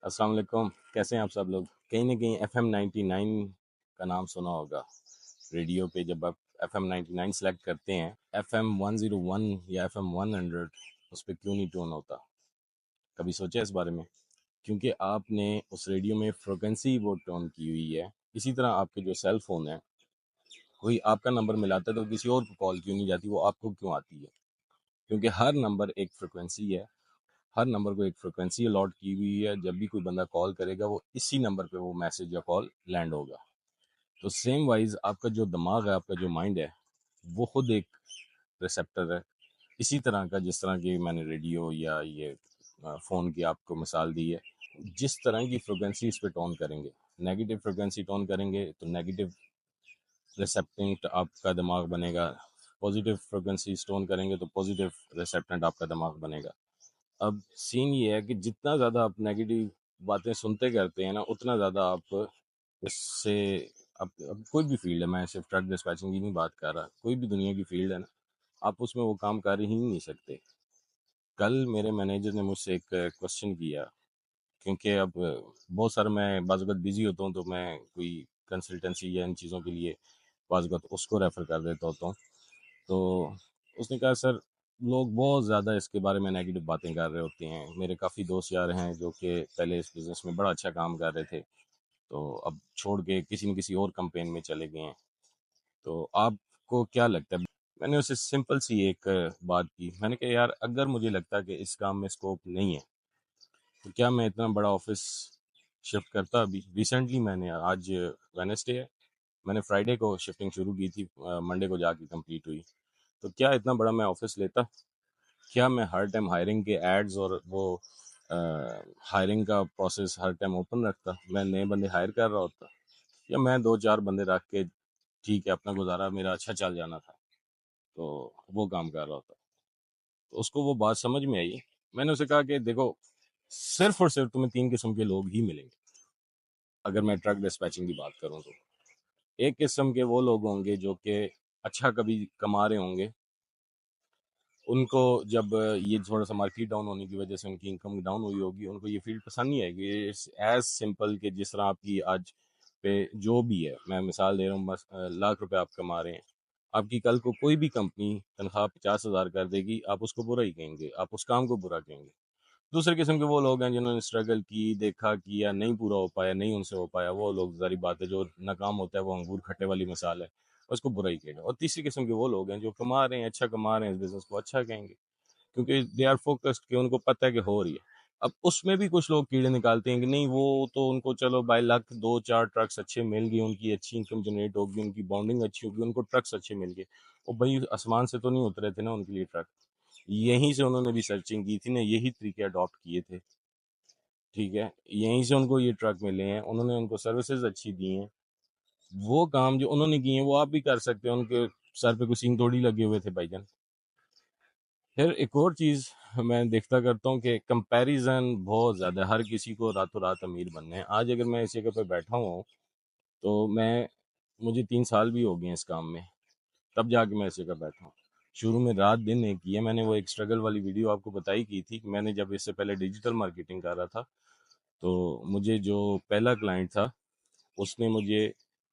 السلام علیکم، کیسے ہیں آپ سب لوگ؟ کہیں نہ کہیں ایف ایم 99 کا نام سنا ہوگا ریڈیو پہ. جب آپ ایف ایم 99 سلیکٹ کرتے ہیں، ایف ایم 101 یا ایف ایم 100 اس پہ کیوں نہیں ٹون ہوتا؟ کبھی سوچا اس بارے میں؟ کیونکہ آپ نے اس ریڈیو میں فریکوینسی وہ ٹون کی ہوئی ہے. اسی طرح آپ کے جو سیل فون ہے، کوئی آپ کا نمبر ملاتا ہے تو کسی اور کو کال کیوں نہیں جاتی، وہ آپ کو کیوں آتی ہے؟ کیونکہ ہر نمبر ایک فریکوینسی ہے، ہر نمبر کو ایک فریکوینسی الاٹ کی ہوئی ہے. جب بھی کوئی بندہ کال کرے گا وہ اسی نمبر پہ وہ میسج یا کال لینڈ ہوگا. تو سیم وائز آپ کا جو دماغ ہے، آپ کا جو مائنڈ ہے، وہ خود ایک ریسیپٹر ہے. اسی طرح کا جس طرح کی میں نے ریڈیو یا یہ فون کی آپ کو مثال دی ہے، جس طرح کی فریکوینسی اس پہ ٹون کریں گے، نیگیٹو فریکوینسی ٹون کریں گے تو نیگیٹو ریسیپٹنٹ آپ کا دماغ بنے گا. پازیٹیو فریکوینسی ٹون کریں گے تو پازیٹیو ریسیپٹنٹ آپ کا دماغ بنے گا. اب سین یہ ہے کہ جتنا زیادہ آپ نیگیٹو باتیں سنتے کرتے ہیں نا، اتنا زیادہ آپ اس سے اب کوئی بھی فیلڈ ہے، میں صرف ٹرک ڈسپیچنگ کی نہیں بات کر رہا، کوئی بھی دنیا کی فیلڈ ہے نا، آپ اس میں وہ کام کر ہی نہیں سکتے. کل میرے مینیجر نے مجھ سے ایک کوشچن کیا، کیونکہ اب بہت سارا میں بعض اوقات بزی ہوتا ہوں تو میں کوئی کنسلٹنسی یا ان چیزوں کے لیے بعض اوقات اس کو ریفر کر دیتا ہوتا ہوں. تو اس نے کہا سر لوگ بہت زیادہ اس کے بارے میں نیگیٹو باتیں کر رہے ہوتے ہیں. میرے کافی دوست یار ہیں جو کہ پہلے اس بزنس میں بڑا اچھا کام کر رہے تھے، تو اب چھوڑ کے کسی نہ کسی اور کمپین میں چلے گئے ہیں. تو آپ کو کیا لگتا ہے؟ میں نے اسے سمپل سی ایک بات کی، میں نے کہا یار اگر مجھے لگتا کہ اس کام میں اسکوپ نہیں ہے تو کیا میں اتنا بڑا آفس شفٹ کرتا؟ ابھی ریسنٹلی میں نے، آج وینسڈے ہے، میں نے فرائیڈے کو شفٹنگ شروع کی تھی، منڈے کو جا کے کمپلیٹ ہوئی. تو کیا اتنا بڑا میں آفس لیتا؟ کیا میں ہر ٹائم ہائرنگ کے ایڈز اور وہ ہائرنگ کا پروسیس ہر ٹائم اوپن رکھتا؟ میں نئے بندے ہائر کر رہا ہوتا، یا میں 2-4 بندے رکھ کے ٹھیک ہے اپنا گزارا میرا اچھا چل جانا تھا تو وہ کام کر رہا ہوتا؟ تو اس کو وہ بات سمجھ میں آئی. میں نے اسے کہا کہ دیکھو، صرف اور صرف تمہیں 3 قسم کے لوگ ہی ملیں گے اگر میں ٹرک ڈسپیچنگ کی بات کروں تو. ایک قسم کے وہ لوگ ہوں گے جو کہ اچھا کبھی کما رہے ہوں گے، ان کو جب یہ تھوڑا سا مارکیٹ ڈاؤن ہونے کی وجہ سے ان کی انکم ڈاؤن ہوئی ہوگی، ان کو یہ فیلڈ پسند نہیں آئے گی. ایز سمپل کہ جس طرح آپ کی آج پہ جو بھی ہے، میں مثال دے رہا ہوں، بس لاکھ روپے آپ کما رہے ہیں، آپ کی کل کو کوئی بھی کمپنی تنخواہ 50,000 کر دے گی، آپ اس کو برا ہی کہیں گے، آپ اس کام کو برا کہیں گے. دوسرے قسم کے وہ لوگ ہیں جنہوں نے اسٹرگل کی، دیکھا کیا، نہیں پورا ہو پایا، نہیں ان سے ہو پایا، وہ لوگ ظاہری بات ہے جو ناکام ہوتا ہے وہ انگور کھٹے والی مثال ہے، اس کو برا ہی کہے گا. اور تیسری قسم کے وہ لوگ ہیں جو کما رہے ہیں، اچھا کما رہے ہیں، اس بزنس کو اچھا کہیں گے، کیونکہ دے آر فوکسڈ، کہ ان کو پتہ ہے کہ ہو رہی ہے. اب اس میں بھی کچھ لوگ کیڑے نکالتے ہیں کہ نہیں وہ تو ان کو چلو بائی لک 2-4 ٹرکس اچھے مل گئے، ان کی اچھی انکم جنریٹ ہوگی، ان کی بانڈنگ اچھی ہوگی، ان کو ٹرکس اچھے مل گئے. وہ بھائی آسمان سے تو نہیں اترے تھے نا ان کے لیے ٹرک، یہیں سے انہوں نے بھی سرچنگ کی تھی نا، یہی طریقے اڈاپٹ کیے تھے، ٹھیک ہے، یہیں سے ان کو یہ ٹرک ملے ہیں، انہوں نے ان کو سروسز اچھی دی ہیں. وہ کام جو انہوں نے کیے ہیں وہ آپ بھی کر سکتے ہیں، ان کے سر پہ کوئی سینگ توڑی لگے ہوئے تھے بھائی جان. پھر ایک اور چیز میں دیکھتا کرتا ہوں کہ کمپیریزن بہت زیادہ ہے، ہر کسی کو راتوں رات امیر بننا ہے. آج اگر میں اس جگہ پہ بیٹھا ہوں تو مجھے 3 سال بھی ہو گئے ہیں اس کام میں، تب جا کے میں اس جگہ بیٹھا ہوں. شروع میں رات دن ایک کیا، میں نے وہ ایک اسٹرگل والی ویڈیو آپ کو بتائی کی تھی کہ میں نے جب اس سے پہلے ڈیجیٹل مارکیٹنگ کر رہا تھا تو مجھے جو پہلا کلائنٹ تھا اس نے مجھے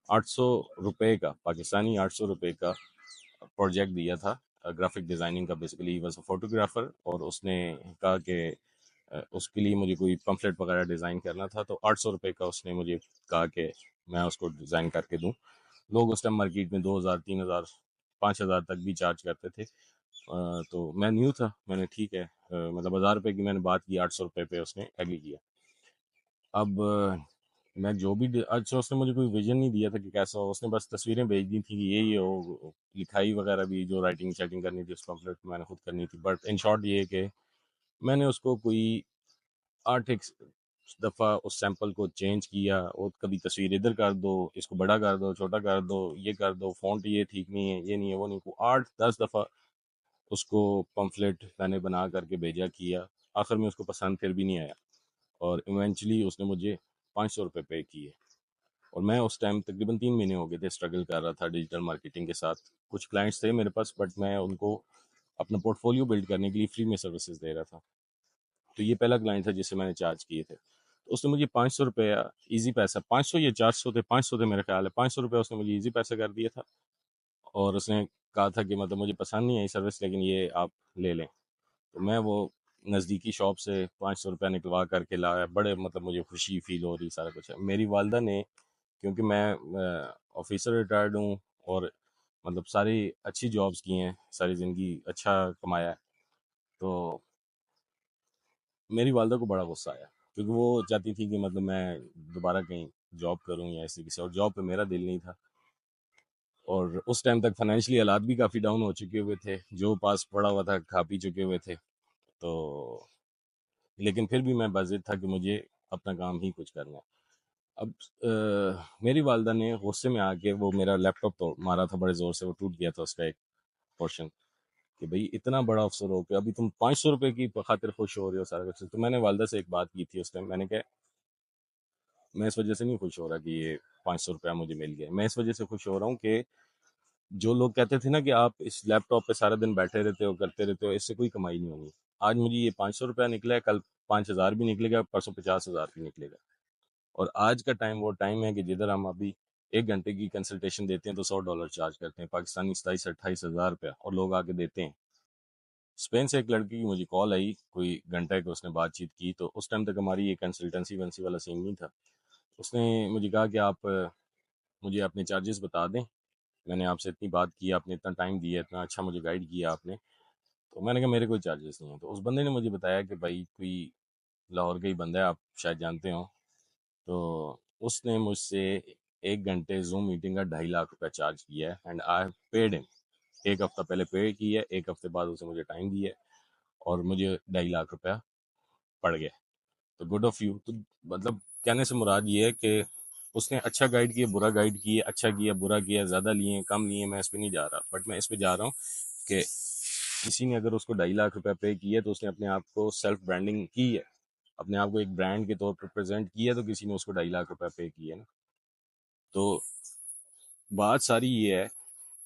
800 روپے کا، پاکستانی 800 روپے کا پروجیکٹ دیا تھا، گرافک ڈیزائننگ کا. بیسیکلی واز اے فوٹوگرافر، اور اس نے کہا کہ اس کے لیے مجھے کوئی پمفلٹ وغیرہ ڈیزائن کرنا تھا، تو 800 روپے کا اس نے مجھے کہا کہ میں اس کو ڈیزائن کر کے دوں. لوگ اس ٹائم مارکیٹ میں 2,000 3,000 5,000 تک بھی چارج کرتے تھے. تو میں نیو تھا، میں نے ٹھیک ہے، مطلب 1,000 روپے کی میں نے بات کی، 800 روپے پہ اس نے ایگری کیا. اب میں جو بھی اچھا، اس نے مجھے کوئی ویژن نہیں دیا تھا کہ کیسا ہو، اس نے بس تصویریں بھیج دی تھیں کہ یہ ہو، لکھائی وغیرہ بھی جو رائٹنگ شیٹنگ کرنی تھی اس پمفلٹ میں نے خود کرنی تھی. بٹ ان شارٹ یہ کہ میں نے اس کو کوئی 8 دفعہ اس سیمپل کو چینج کیا، اور کبھی تصویر ادھر کر دو، اس کو بڑا کر دو، چھوٹا کر دو، یہ کر دو، فونٹ یہ ٹھیک نہیں ہے، یہ نہیں ہے، وہ نہیں، 8-10 دفعہ اس کو پمفلٹ میں نے بنا کر کے بھیجا کیا. آخر میں اس کو پسند پھر بھی نہیں آیا، اور ایونچولی اس نے مجھے 500 روپے پے کیے. اور میں اس ٹائم تقریباً 3 مہینے ہو گئے تھے اسٹرگل کر رہا تھا ڈیجیٹل مارکیٹنگ کے ساتھ. کچھ کلائنٹس تھے میرے پاس، بٹ میں ان کو اپنا پورٹ فولیو بلڈ کرنے کے لیے فری میں سروسز دے رہا تھا. تو یہ پہلا کلائنٹ تھا جس سے میں نے چارج کیے تھے. اس نے مجھے 500 روپیہ ایزی پیسہ، 500 یا 400 تھے، 500 تھے میرے خیال ہے، 500 روپیہ اس نے مجھے ایزی پیسہ کر دیا تھا، اور اس نے کہا تھا کہ مطلب مجھے پسند نہیں آئی سروس لیکن یہ آپ لے لیں۔ تو میں وہ نزدیکی شاپ سے 500 روپیہ نکلوا کر کے لایا، بڑے مطلب مجھے خوشی فیل ہو رہی، سارا کچھ ہے۔ میری والدہ نے، کیونکہ میں آفیسر ریٹائرڈ ہوں اور مطلب ساری اچھی جابس کی ہیں، ساری زندگی اچھا کمایا ہے، تو میری والدہ کو بڑا غصہ آیا، کیونکہ وہ چاہتی تھی کہ مطلب میں دوبارہ کہیں جاب کروں یا ایسے کسی اور جاب پہ میرا دل نہیں تھا، اور اس ٹائم تک فائنینشلی حالات بھی کافی ڈاؤن ہو چکے ہوئے تھے، جو پاس پڑا ہوا تھا کھا پی چکے ہوئے تھے، تو لیکن پھر بھی میں بضد تھا کہ مجھے اپنا کام ہی کچھ کرنا ہے۔ اب میری والدہ نے غصے میں آ کے وہ میرا لیپ ٹاپ تو مارا تھا بڑے زور سے، وہ ٹوٹ گیا تھا اس کا ایک پورشن، کہ بھئی اتنا بڑا افسر ہو کہ ابھی تم 500 روپے کی خاطر خوش ہو رہے ہو سارا کچھ۔ تو میں نے والدہ سے ایک بات کی تھی اس ٹائم، میں نے کہا میں اس وجہ سے نہیں خوش ہو رہا کہ یہ 500 روپیہ مجھے مل گیا، میں اس وجہ سے خوش ہو رہا ہوں کہ جو لوگ کہتے تھے نا کہ آپ اس لیپ ٹاپ پہ سارا دن بیٹھے رہتے ہو، کرتے رہتے ہو، اس سے کوئی کمائی نہیں ہونی، آج مجھے یہ 500 روپیہ نکلا ہے، کل 5,000 بھی نکلے گا، پرسوں 50,000 بھی نکلے گا۔ اور آج کا ٹائم وہ ٹائم ہے کہ جدھر ہم ابھی 1 گھنٹے کی کنسلٹیشن دیتے ہیں تو $100 چارج کرتے ہیں، پاکستانی 27-28 ہزار روپیہ، اور لوگ آ کے دیتے ہیں۔ اسپین سے ایک لڑکی کی مجھے کال آئی، کوئی گھنٹہ کہ اس نے بات چیت کی، تو اس ٹائم تک ہماری یہ کنسلٹنسی ونسی والا سین نہیں تھا۔ اس نے مجھے کہا کہ آپ مجھے اپنے چارجز بتا دیں، میں نے آپ سے اتنی بات کی، آپ نے اتنا ٹائم دیا، اتنا اچھا مجھے گائیڈ کیا آپ نے، تو میں نے کہا میرے کوئی چارجز نہیں ہیں۔ تو اس بندے نے مجھے بتایا کہ بھائی کوئی لاہور کا ہی بندہ ہے، آپ شاید جانتے ہوں، تو اس نے مجھ سے 1 گھنٹے زوم میٹنگ کا 2.5 لاکھ روپے چارج کیا ہے، اینڈ آئی پیڈ ہم، ایک ہفتہ پہلے پے کیا ہے، ایک ہفتے بعد اسے مجھے ٹائم دیا ہے، اور مجھے 2.5 لاکھ روپیہ پڑ گیا۔ تو گڈ آف یو۔ تو مطلب کہنے سے مراد یہ ہے کہ اس نے اچھا گائیڈ کیا، برا گائیڈ کیا، اچھا کیا، برا کیا، زیادہ لیے کم لیے، میں اس پہ نہیں جا رہا، بٹ میں اس پہ جا رہا ہوں کہ کسی نے اگر اس کو 2.5 لاکھ روپے پے کیا تو اس نے اپنے آپ کو سیلف برانڈنگ کی ہے، اپنے آپ کو ایک برانڈ کے طور پر پریزنٹ کیا، تو کسی نے اس کو 2.5 لاکھ روپے پے کیا نا۔ تو بات ساری یہ ہے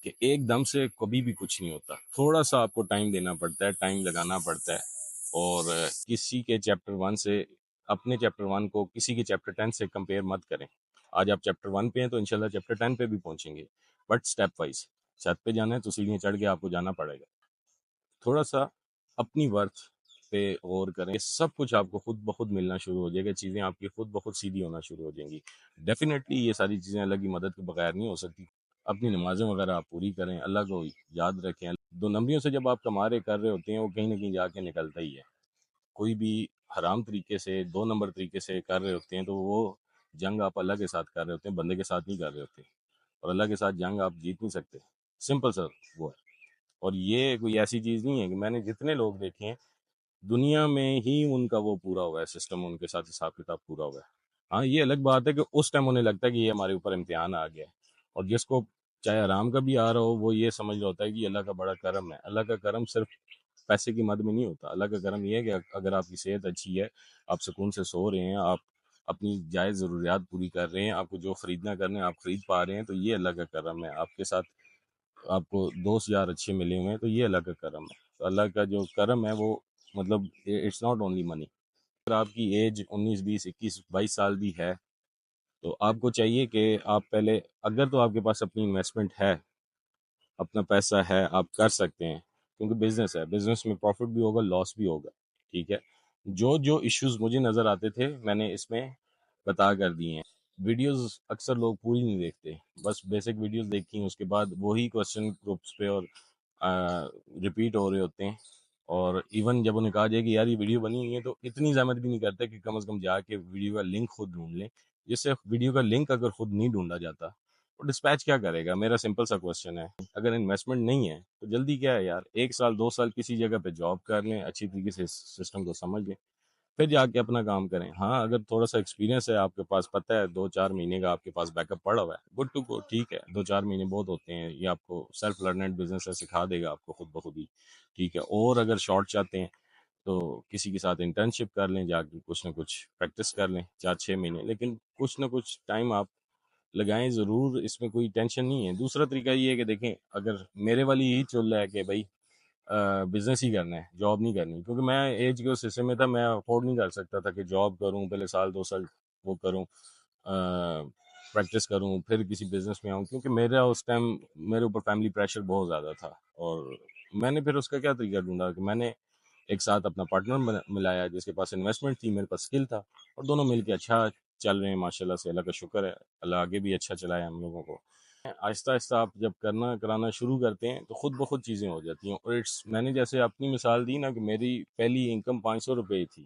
کہ ایک دم سے کبھی بھی کچھ نہیں ہوتا، تھوڑا سا آپ کو ٹائم دینا پڑتا ہے، ٹائم لگانا پڑتا ہے، اور کسی کے چیپٹر 1 سے، اپنے چیپٹر 1 کو کسی کے چیپٹر 10 سے کمپیئر مت کریں۔ آج آپ چیپٹر 1 پہ ہیں تو انشاءاللہ چیپٹر 10 پہ بھی پہنچیں گے، بٹ سٹیپ وائز، چھت پہ جانا ہے تو سیڑھیاں چڑھ کے آپ کو جانا پڑے گا۔ تھوڑا سا اپنی ورتھ پہ غور کریں، یہ سب کچھ آپ کو خود بخود ملنا شروع ہو جائے گا، چیزیں آپ کی خود بخود سیدھی ہونا شروع ہو جائیں گی۔ ڈیفینیٹلی یہ ساری چیزیں اللہ کی مدد کے بغیر نہیں ہو سکتی۔ اپنی نمازیں وغیرہ آپ پوری کریں، اللہ کو یاد رکھیں، 2 نمبریوں سے جب آپ کما رہے کر رہے ہوتے ہیں وہ کہیں نہ کہیں جا کے نکلتا ہی ہے۔ کوئی بھی حرام طریقے سے 2 نمبر طریقے سے کر رہے ہوتے ہیں تو وہ جنگ آپ اللہ کے ساتھ کر رہے ہوتے ہیں، بندے کے ساتھ نہیں کر رہے ہوتے، اور اللہ کے ساتھ جنگ آپ جیت نہیں سکتے، سمپل سر وہ ہے۔ اور یہ کوئی ایسی چیز نہیں ہے کہ میں نے جتنے لوگ دیکھے ہیں دنیا میں ہی ان کا وہ پورا ہوا ہے سسٹم، ان کے ساتھ حساب کتاب پورا ہوا ہے۔ ہاں یہ الگ بات ہے کہ اس ٹائم انہیں لگتا ہے کہ یہ ہمارے اوپر امتحان آ گیا ہے، اور جس کو چاہے آرام کا بھی آ رہا ہو وہ یہ سمجھ رہا ہوتا ہے کہ یہ اللہ کا بڑا کرم ہے۔ اللہ کا کرم صرف پیسے کی مد میں نہیں ہوتا، اللہ کا کرم یہ ہے کہ اگر آپ کی صحت اچھی ہے، آپ سکون سے سو رہے ہیں، آپ اپنی جائز ضروریات پوری کر رہے ہیں، آپ کو جو خریدنا کرنا ہے آپ خرید پا رہے ہیں، تو یہ اللہ کا کرم ہے۔ آپ کے ساتھ آپ کو دوست یار اچھے ملے ہوئے ہیں تو یہ اللہ کا کرم ہے۔ تو اللہ کا جو کرم ہے وہ مطلب اٹس ناٹ اونلی منی۔ اگر آپ کی ایج 19 20 21 22 سال بھی ہے تو آپ کو چاہیے کہ آپ پہلے، اگر تو آپ کے پاس اپنی انویسٹمنٹ ہے، اپنا پیسہ ہے، آپ کر سکتے ہیں، کیونکہ بزنس ہے، بزنس میں پروفٹ بھی ہوگا، لاس بھی ہوگا، ٹھیک ہے۔ جو جو ایشوز مجھے نظر آتے تھے میں نے اس میں بتا کر دیے ہیں۔ ویڈیوز اکثر لوگ پوری نہیں دیکھتے، بس بیسک ویڈیوز دیکھی ہیں، اس کے بعد وہی کوشچن گروپس پہ اور ریپیٹ ہو رہے ہوتے ہیں، اور ایون جب انہیں کہا جائے کہ یار یہ ویڈیو بنی ہوئی ہے تو اتنی زحمت بھی نہیں کرتے کہ کم از کم جا کے ویڈیو کا لنک خود ڈھونڈ لیں۔ جس سے ویڈیو کا لنک اگر خود نہیں ڈھونڈا جاتا تو ڈسپیچ کیا کرے گا؟ میرا سمپل سا کوشچن ہے، اگر انویسٹمنٹ نہیں ہے تو جلدی کیا ہے یار، 1 سال 2 سال کسی جگہ پہ جاب کر لیں، اچھی طریقے سے سسٹم کو سمجھ لیں، پھر جا کے اپنا کام کریں۔ ہاں اگر تھوڑا سا ایکسپیرینس ہے آپ کے پاس، پتہ ہے 2 4 مہینے کا آپ کے پاس بیک اپ پڑا ہوا ہے، گڈ ٹو گو، ٹھیک ہے، 2 4 مہینے بہت ہوتے ہیں، یہ آپ کو سیلف لرنڈ بزنس ہے، سکھا دے گا آپ کو خود بخود ہی، ٹھیک ہے۔ اور اگر شارٹ چاہتے ہیں تو کسی کے ساتھ انٹرنشپ کر لیں، جا کے کچھ نہ کچھ پریکٹس کر لیں 4 6 مہینے، لیکن کچھ نہ کچھ ٹائم آپ لگائیں ضرور، اس میں کوئی ٹینشن نہیں ہے۔ دوسرا طریقہ یہ ہے کہ دیکھیں، اگر میرے والی یہی چل رہا ہے کہ بھائی بزنس ہی کرنا ہے، جاب نہیں کرنی، کیونکہ میں ایج کے اس حصے میں تھا، میں افورڈ نہیں کر سکتا تھا کہ جاب کروں، پہلے سال 2 سال وہ کروں، پریکٹس کروں، پھر کسی بزنس میں آؤں، کیونکہ میرا اس ٹائم میرے اوپر فیملی پریشر بہت زیادہ تھا. اور میں نے پھر اس کا کیا طریقہ ڈھونڈا کہ میں نے ایک ساتھ اپنا پارٹنر ملایا جس کے پاس انویسٹمنٹ تھی، میرے پاس اسکل تھا، اور دونوں مل کے اچھا چل رہے ہیں ماشاء اللہ سے، اللہ کا شکر ہے، اللہ آگے بھی اچھا چلائے ہم لوگوں کو. آہستہ آہستہ آپ جب کرانا شروع کرتے ہیں تو خود بخود چیزیں ہو جاتی ہیں. اور میں نے جیسے اپنی مثال دی نا کہ میری پہلی انکم 500 روپے تھی،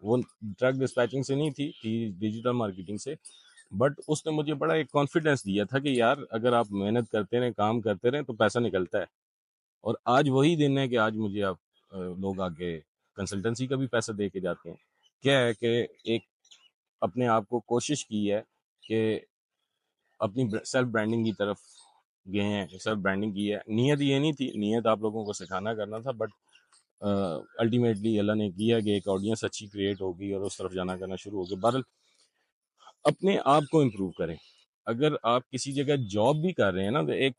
وہ ٹرک ڈسپیچنگ سے نہیں تھی ڈیجیٹل مارکیٹنگ سے، بٹ اس نے مجھے بڑا ایک کانفیڈینس دیا تھا کہ یار اگر آپ محنت کرتے رہیں، کام کرتے رہیں تو پیسہ نکلتا ہے. اور آج وہی دن ہے کہ آج مجھے آپ لوگ آگے کنسلٹنسی کا بھی پیسہ دے کے جاتے ہیں. کیا ہے کہ ایک اپنے آپ کو کوشش کی ہے کہ اپنی سیلف برانڈنگ کی طرف گئے ہیں، سیلف برانڈنگ کی ہے. نیت یہ نہیں تھی، نیت آپ لوگوں کو سکھانا کرنا تھا، بٹ الٹیمیٹلی اللہ نے کیا کہ ایک آڈینس اچھی کریٹ ہوگی اور اس طرف جانا کرنا شروع ہوگی. بہرحال اپنے آپ کو امپروو کریں. اگر آپ کسی جگہ جاب بھی کر رہے ہیں نا تو ایک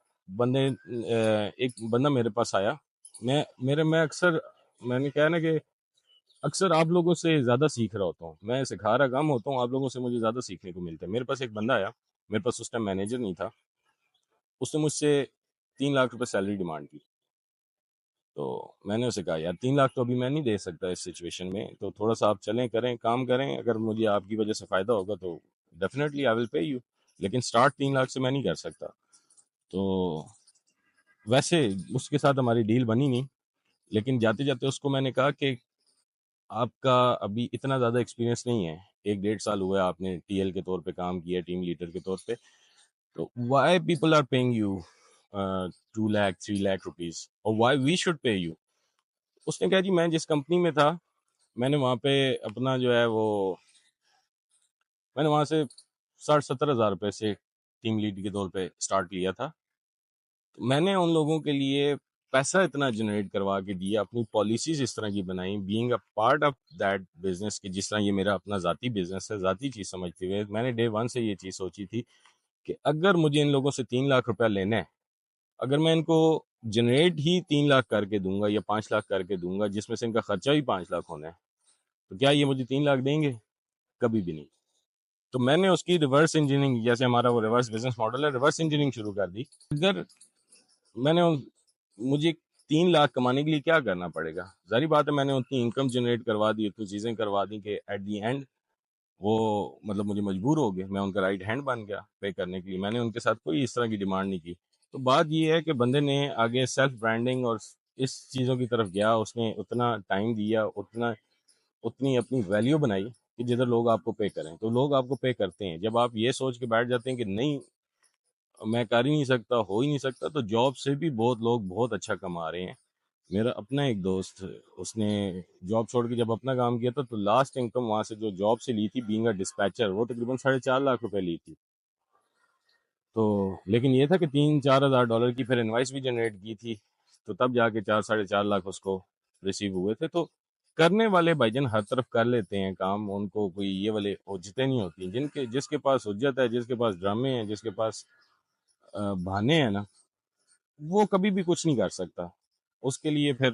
بندہ میرے پاس آیا، میں اکثر میں نے کہا نا کہ اکثر آپ لوگوں سے زیادہ سیکھ رہا ہوتا ہوں، میں سکھا رہا کام ہوتا ہوں، آپ لوگوں سے مجھے زیادہ سیکھنے کو ملتا ہے. میرے پاس ایک بندہ آیا، میرے پاس اس ٹائم مینیجر نہیں تھا، اس نے مجھ سے 3 لاکھ روپے سیلری ڈیمانڈ کی. تو میں نے اسے کہا یار 3 لاکھ تو ابھی میں نہیں دے سکتا اس سچویشن میں، تو تھوڑا سا آپ چلیں کریں کام کریں، اگر مجھے آپ کی وجہ سے فائدہ ہوگا تو definitely I will pay you, لیکن اسٹارٹ 3 لاکھ سے میں نہیں کر سکتا. تو ویسے اس کے ساتھ ہماری ڈیل بنی نہیں، لیکن جاتے جاتے اس کو میں نے کہا کہ آپ کا ابھی اتنا زیادہ ایکسپیرینس نہیں ہے، 1 1.5 سال ہوا ہے آپ نے ٹی ایل کے طور پہ کام کیا، ٹیم لیڈر کے طور پہ، تو why people are paying you 2 lakh 3 lakh rupees اور why we should pay you. اس نے کہا جی میں جس کمپنی میں تھا میں نے وہاں پہ اپنا جو ہے وہ میں نے وہاں سے 60-70 ہزار روپے سے ٹیم لیڈ کے طور پہ اسٹارٹ کیا تھا. تو میں نے ان لوگوں کے لیے پیسہ اتنا جنریٹ کروا کے دیا، اپنی پالیسیز اس طرح کی بنائی، being a part of that business, کہ جس طرح یہ میرا اپنا ذاتی بزنس ہے، ذاتی چیز سمجھتے ہوئے میں نے ڈے ون سے یہ چیز سوچی تھی کہ اگر مجھے ان لوگوں سے 3 لاکھ روپیہ لینا ہے، اگر میں ان کو جنریٹ ہی 3 لاکھ کر کے دوں گا یا 5 لاکھ کر کے دوں گا، جس میں سے ان کا خرچہ بھی 5 لاکھ ہونا ہے، تو کیا یہ مجھے 3 لاکھ دیں گے؟ کبھی بھی نہیں. تو میں نے اس کی ریورس انجینئرنگ، جیسے ہمارا وہ ریورس بزنس ماڈل ہے، ریورس انجینئرنگ شروع کر دی. اگر میں نے مجھے 3 لاکھ کمانے کے لیے کیا کرنا پڑے گا؟ ظاہری بات ہے میں نے اتنی انکم جنریٹ کروا دی، اتنی چیزیں کروا دی کہ ایٹ دی اینڈ وہ مطلب مجھے مجبور ہو گئے، میں ان کا رائٹ ہینڈ بن گیا پے کرنے کے لیے. میں نے ان کے ساتھ کوئی اس طرح کی ڈیمانڈ نہیں کی. تو بات یہ ہے کہ بندے نے آگے سیلف برانڈنگ اور اس چیزوں کی طرف گیا، اس نے اتنا ٹائم دیا، اتنی اپنی ویلیو بنائی کہ جدھر لوگ آپ کو پے کریں تو لوگ آپ کو پے کرتے ہیں. جب آپ یہ سوچ کے بیٹھ جاتے ہیں کہ نہیں میں کر ہی نہیں سکتا، ہو ہی نہیں سکتا، تو جاب سے بھی بہت لوگ بہت اچھا کما رہے ہیں. میرا اپنا ایک دوست، اس نے جاب چھوڑ کے جب اپنا کام کیا تھا تو لاسٹ انکم وہاں سے جو جاب سے لی تھی بینگ اے ڈسپیچر، وہ تقریباً 4.5 لاکھ روپے لی تھی. تو لیکن یہ تھا کہ 3-4 ہزار ڈالر کی پھر انوائس بھی جنریٹ کی تھی، تو تب جا کے 4-4.5 لاکھ اس کو ریسیو ہوئے تھے. تو کرنے والے بھائی جان ہر طرف کر لیتے ہیں کام، ان کو کوئی یہ والے حجتیں نہیں ہوتی. جس کے پاس حجت ہے، جس کے پاس ڈرامے ہیں، جس کے پاس بہانے ہیں نا، وہ کبھی بھی کچھ نہیں کر سکتا. اس کے لیے پھر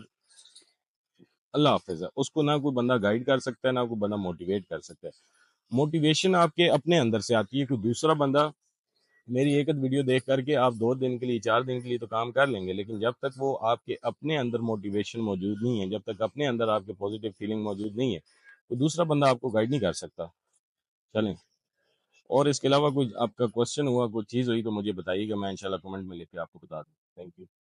اللہ حافظ ہے، اس کو نہ کوئی بندہ گائیڈ کر سکتا ہے، نہ کوئی بندہ موٹیویٹ کر سکتا ہے. موٹیویشن آپ کے اپنے اندر سے آتی ہے. کوئی دوسرا بندہ میری ایک ویڈیو دیکھ کر کے آپ 2 دن کے لیے 4 دن کے لیے تو کام کر لیں گے، لیکن جب تک وہ آپ کے اپنے اندر موٹیویشن موجود نہیں ہے، جب تک اپنے اندر آپ کے پازیٹیو فیلنگ موجود نہیں ہے، کوئی دوسرا بندہ آپ کو گائیڈ نہیں کر سکتا. چلیں، اور اس کے علاوہ کوئی آپ کا کوشچن ہوا، کوئی چیز ہوئی تو مجھے بتائیے گا، میں انشاءاللہ کمنٹ میں لکھ کے آپ کو بتا دوں. Thank you.